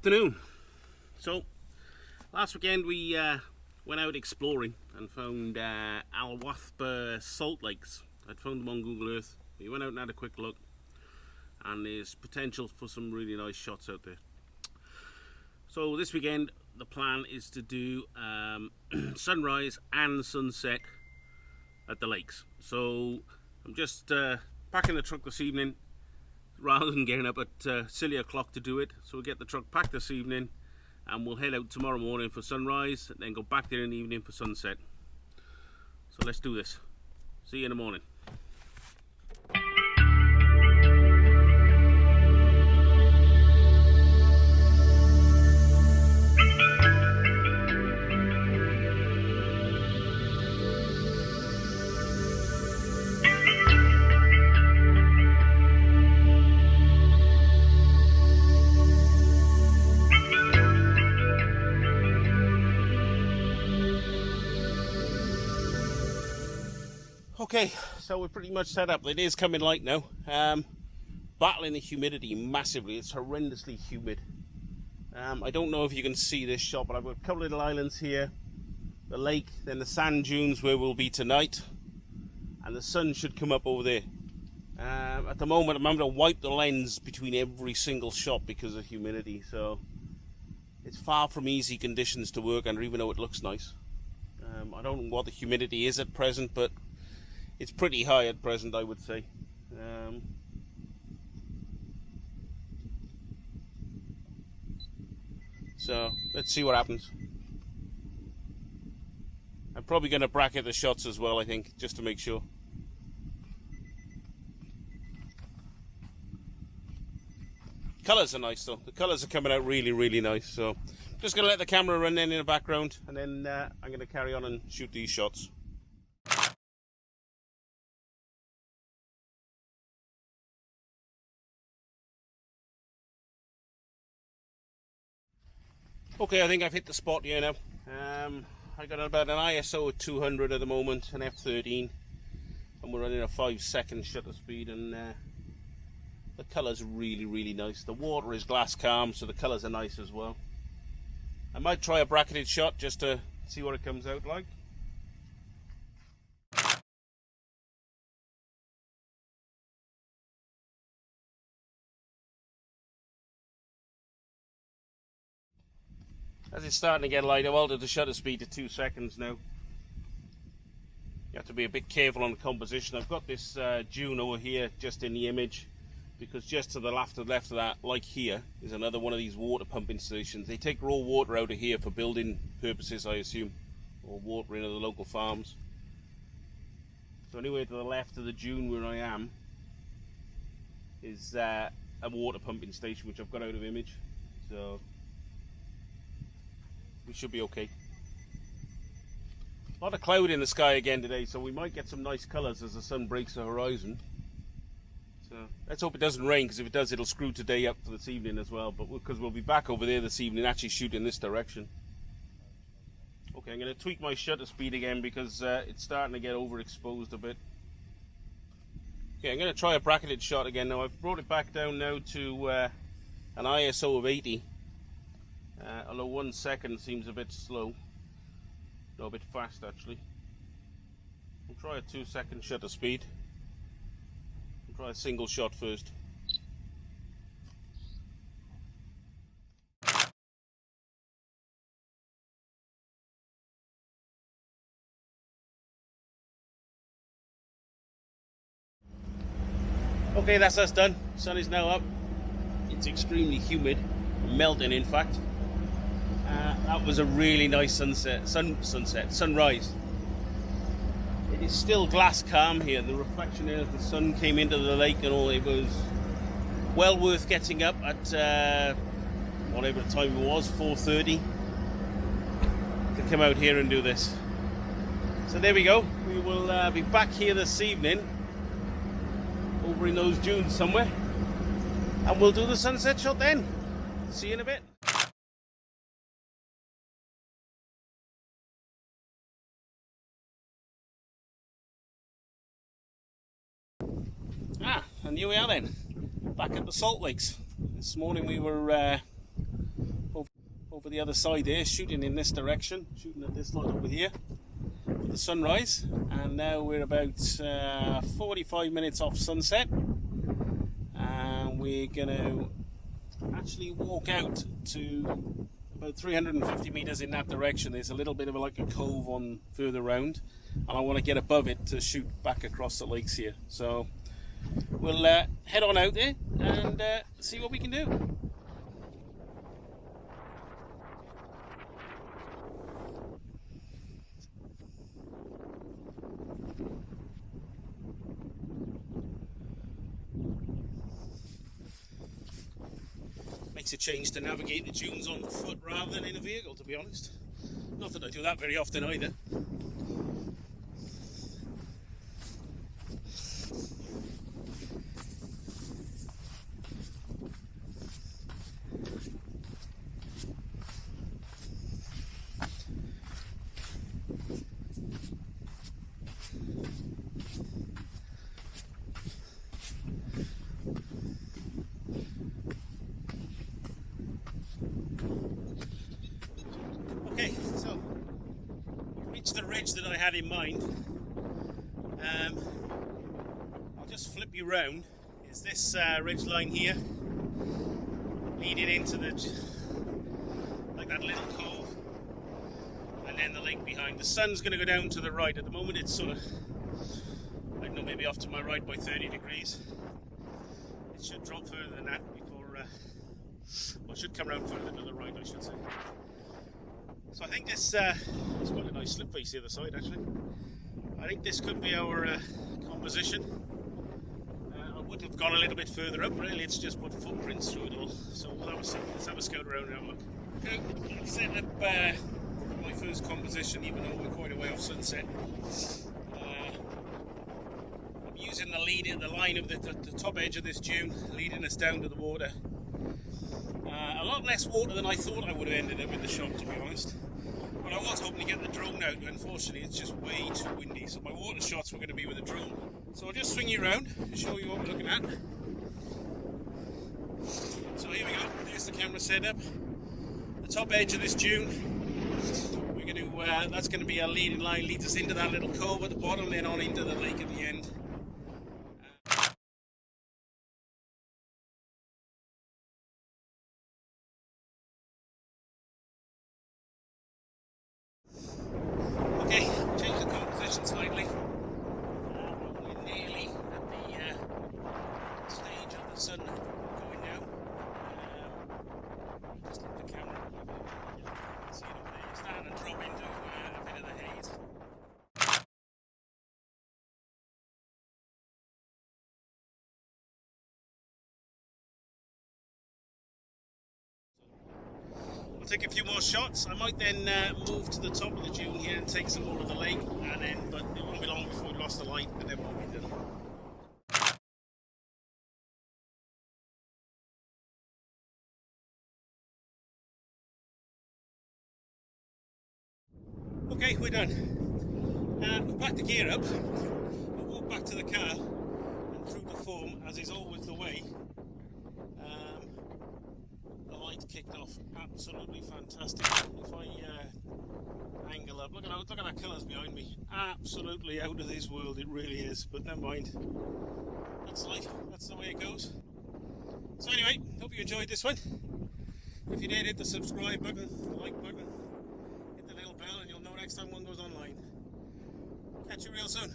afternoon. So last weekend we went out exploring and found Wathba salt lakes. I'd found them on Google Earth. We went out and had a quick look, and there's potential for some really nice shots out there. So this weekend the plan is to do sunrise and sunset at the lakes. So I'm just packing the truck this evening rather than getting up at silly o'clock to do it. So we'll get the truck packed this evening and we'll head out tomorrow morning for sunrise and then go back there in the evening for sunset. So let's do this. See you in the morning. Okay, so we're pretty much set up. It is coming light now. Battling the humidity massively. It's horrendously humid. I don't know if you can see this shot, but I've got a couple of little islands here. The lake, then the sand dunes where we'll be tonight. And the sun should come up over there. At the moment, I'm having to wipe the lens between every single shot because of humidity. So it's far from easy conditions to work under, even though it looks nice. I don't know what the humidity is at present, but it's pretty high at present, I would say. So let's see what happens. I'm probably going to bracket the shots as well, I think, just to make sure. Colours are nice though. The colours are coming out really, really nice. So just going to let the camera run in the background, and then I'm going to carry on and shoot these shots. Okay, I think I've hit the spot here now. I got about an ISO of 200 at the moment, an f13, and we're running a 5-second shutter speed, and the colour's really, really nice. The water is glass calm, so the colours are nice as well. I might try a bracketed shot just to see what it comes out like. As it's starting to get light, I've altered the shutter speed to 2 seconds now. You have to be a bit careful on the composition. I've got this dune over here just in the image, because just to the left of that, like here, is another one of these water pumping stations. They take raw water out of here for building purposes, I assume, or watering of the local farms. So anyway, to the left of the dune where I am is a water pumping station, which I've got out of image. So we should be okay. A lot of cloud in the sky again today, so we might get some nice colours as the sun breaks the horizon. So let's hope it doesn't rain, because if it does, it'll screw today up for this evening as well. But because we'll be back over there this evening, actually shooting this direction. Okay, I'm going to tweak my shutter speed again because it's starting to get overexposed a bit. Okay, I'm going to try a bracketed shot again now. I've brought it back down now to an ISO of 80. Although 1 second seems a bit slow. No, a bit fast actually. We'll try a 2-second shutter speed. We'll try a single shot first. Okay, that's us done. Sun is now up. It's extremely humid, melting in fact. That was a really nice sunrise. It is still glass calm here. The reflection as the sun came into the lake and all, it was well worth getting up at whatever time it was, 4:30, to come out here and do this. So there we go. We will be back here this evening, over in those dunes somewhere, and we'll do the sunset shot then. See you in a bit. And here we are then, back at the salt lakes. This morning we were over the other side there, shooting in this direction, shooting at this light over here for the sunrise. And now we're about 45 minutes off sunset, and we're going to actually walk out to about 350 meters in that direction. There's a little bit of like a cove on further round, and I want to get above it to shoot back across the lakes here. So we'll head on out there and see what we can do. Makes a change to navigate the dunes on foot rather than in a vehicle, to be honest. Not that I do that very often either. Okay, so reached the ridge that I had in mind. I'll just flip you round. Is this ridge line here, leading into the like that little cove, and then the lake behind. The sun's going to go down to the right. At the moment, it's sort of, I don't know, maybe off to my right by 30 degrees. It should drop further than that before, well, it should come around further to the right, I should say. So I think this it's quite a nice slip face the other side, actually. I think this could be our composition. I would have gone a little bit further up, really. It's just put footprints through it all. So we'll have let's have a scout around and have a look. Okay, I've set up my first composition, even though we're quite a way off sunset. I'm using the line of the top edge of this dune, leading us down to the water. A lot less water than I thought I would have ended up in the shot, to be honest. But I was hoping to get the drone out, but unfortunately it's just way too windy. So my water shots were going to be with the drone. So I'll just swing you around and show you what we're looking at. So here we go. There's the camera setup. The top edge of this dune. We're going to that's going to be our leading line. Leads us into that little cove at the bottom, then on into the lake at the end. Okay, change the composition slightly. We're nearly at the stage of the sun going down. Just let the camera see it over there. Stand and drop into a bit of the haze. I'll take a few more shots. I might then move to the top of the dune here and take some more of the lake, and then, but it won't be long before we lost the light, and then we'll be done. Okay, we're done. We've packed the gear up. I'll walk back to the car and through the foam, as is always the way. The light kicked off. Absolutely fantastic. If I angle up, look at that colours behind me. Absolutely out of this world, it really is. But never mind. That's life. That's the way it goes. So anyway, hope you enjoyed this one. If you did, hit the subscribe button, the like button, hit the little bell, and you'll know next time one goes online. Catch you real soon.